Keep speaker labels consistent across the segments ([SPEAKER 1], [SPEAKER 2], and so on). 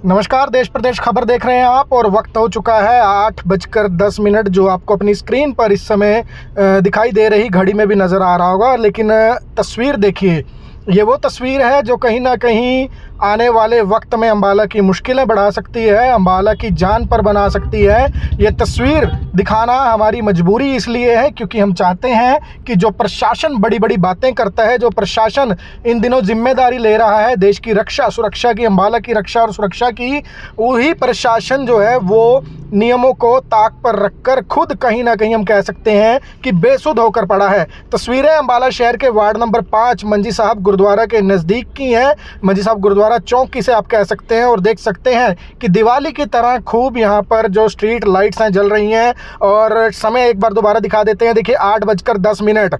[SPEAKER 1] नमस्कार, देश प्रदेश खबर देख रहे हैं आप और वक्त हो चुका है 8:10 जो आपको अपनी स्क्रीन पर इस समय दिखाई दे रही घड़ी में भी नज़र आ रहा होगा। लेकिन तस्वीर देखिए, ये वो तस्वीर है जो कहीं ना कहीं आने वाले वक्त में अम्बाला की मुश्किलें बढ़ा सकती है, अम्बाला की जान पर बना सकती है। ये तस्वीर दिखाना हमारी मजबूरी इसलिए है क्योंकि हम चाहते हैं कि जो प्रशासन बड़ी बड़ी बातें करता है, जो प्रशासन इन दिनों जिम्मेदारी ले रहा है देश की रक्षा सुरक्षा की, अम्बाला की रक्षा और सुरक्षा की, वही प्रशासन जो है वो नियमों को ताक पर रखकर खुद कहीं ना कहीं हम कह सकते हैं कि बेसुध होकर पड़ा है। तस्वीरें अम्बाला शहर के वार्ड नंबर 5 मंजी साहब गुरुद्वारा के नज़दीक की हैं। मंजी साहब गुरुद्वारा चौक से आप कह सकते हैं और देख सकते हैं कि दिवाली की तरह खूब यहाँ पर जो स्ट्रीट लाइट्स हैं जल रही हैं। और समय एक बार दोबारा दिखा देते हैं, देखिए 8:10।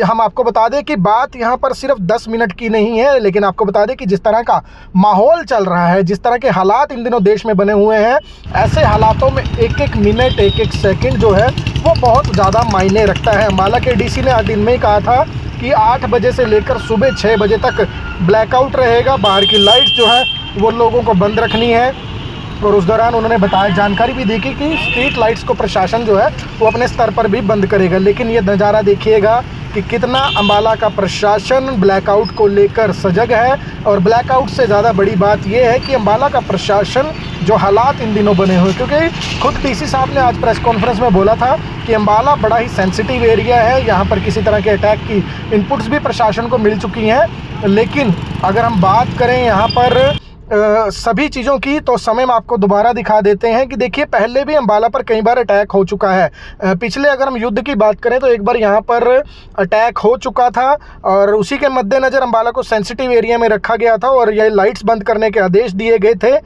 [SPEAKER 1] हम आपको बता दें कि बात यहाँ पर सिर्फ 10 मिनट की नहीं है, लेकिन आपको बता दें कि जिस तरह का माहौल चल रहा है, जिस तरह के हालात इन दिनों देश में बने हुए हैं, ऐसे हालातों में एक एक मिनट एक एक सेकंड जो है वो बहुत ज़्यादा मायने रखता है। अम्बाला के डीसी ने आज दिन में ही कहा था कि 8 बजे से लेकर सुबह 6 बजे तक ब्लैकआउट रहेगा, बाहर की लाइट्स जो है वो लोगों को बंद रखनी है। और उस दौरान उन्होंने बताया, जानकारी भी दी कि स्ट्रीट लाइट्स को प्रशासन जो है वो अपने स्तर पर भी बंद करेगा। लेकिन ये नज़ारा देखिएगा कि कितना अम्बाला का प्रशासन ब्लैकआउट को लेकर सजग है। और ब्लैकआउट से ज़्यादा बड़ी बात यह है कि अम्बाला का प्रशासन जो हालात इन दिनों बने हुए, क्योंकि खुद डीसी साहब ने आज प्रेस कॉन्फ्रेंस में बोला था कि अम्बाला बड़ा ही सेंसिटिव एरिया है, यहाँ पर किसी तरह के अटैक की इनपुट्स भी प्रशासन को मिल चुकी हैं। लेकिन अगर हम बात करें यहाँ पर सभी चीज़ों की, तो समय में आपको दोबारा दिखा देते हैं कि देखिए पहले भी अम्बाला पर कई बार अटैक हो चुका है। पिछले अगर हम युद्ध की बात करें तो एक बार यहाँ पर अटैक हो चुका था और उसी के मद्देनज़र अम्बाला को सेंसिटिव एरिया में रखा गया था और ये लाइट्स बंद करने के आदेश दिए गए थे।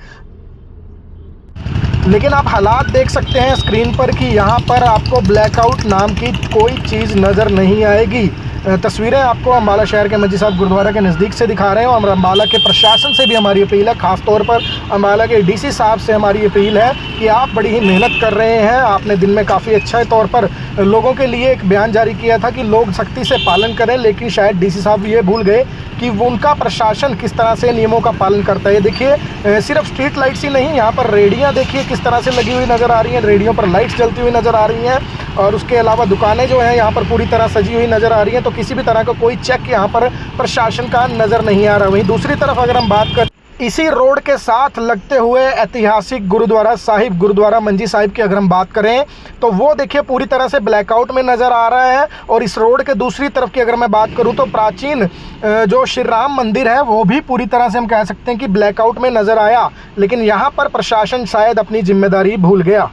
[SPEAKER 1] लेकिन आप हालात देख सकते हैं स्क्रीन पर कि यहाँ पर आपको ब्लैकआउट नाम की कोई चीज़ नज़र नहीं आएगी। तस्वीरें आपको अम्बाला शहर के मंजी साहब गुरुद्वारा के नज़दीक से दिखा रहे हैं और अम्बाला के प्रशासन से भी हमारी अपील है, ख़ास तौर पर अम्बाला के डीसी साहब से हमारी अपील है कि आप बड़ी ही मेहनत कर रहे हैं। आपने दिन में काफ़ी अच्छे तौर पर लोगों के लिए एक बयान जारी किया था कि लोग सख्ती से पालन करें, लेकिन शायद डीसी साहब ये भूल गए कि उनका प्रशासन किस तरह से नियमों का पालन करता है। देखिए सिर्फ स्ट्रीट लाइट्स ही नहीं, यहाँ पर रेडियाँ देखिए किस तरह से लगी हुई नज़र आ रही हैं, रेडियो पर लाइट्स जलती हुई नज़र आ रही हैं। और उसके अलावा दुकानें जो हैं यहाँ पर पूरी तरह सजी हुई नज़र आ रही हैं। तो किसी भी तरह का कोई चेक यहाँ पर प्रशासन का नज़र नहीं आ रहा। वहीं दूसरी तरफ अगर हम बात करें इसी रोड के साथ लगते हुए ऐतिहासिक गुरुद्वारा साहिब, गुरुद्वारा मंजी साहिब की अगर हम बात करें तो वो देखिए पूरी तरह से ब्लैकआउट में नज़र आ रहा है। और इस रोड के दूसरी तरफ की अगर मैं बात करूं तो प्राचीन जो श्री राम मंदिर है वो भी पूरी तरह से हम कह सकते हैं कि ब्लैकआउट में नज़र आया। लेकिन यहाँ पर प्रशासन शायद अपनी जिम्मेदारी भूल गया।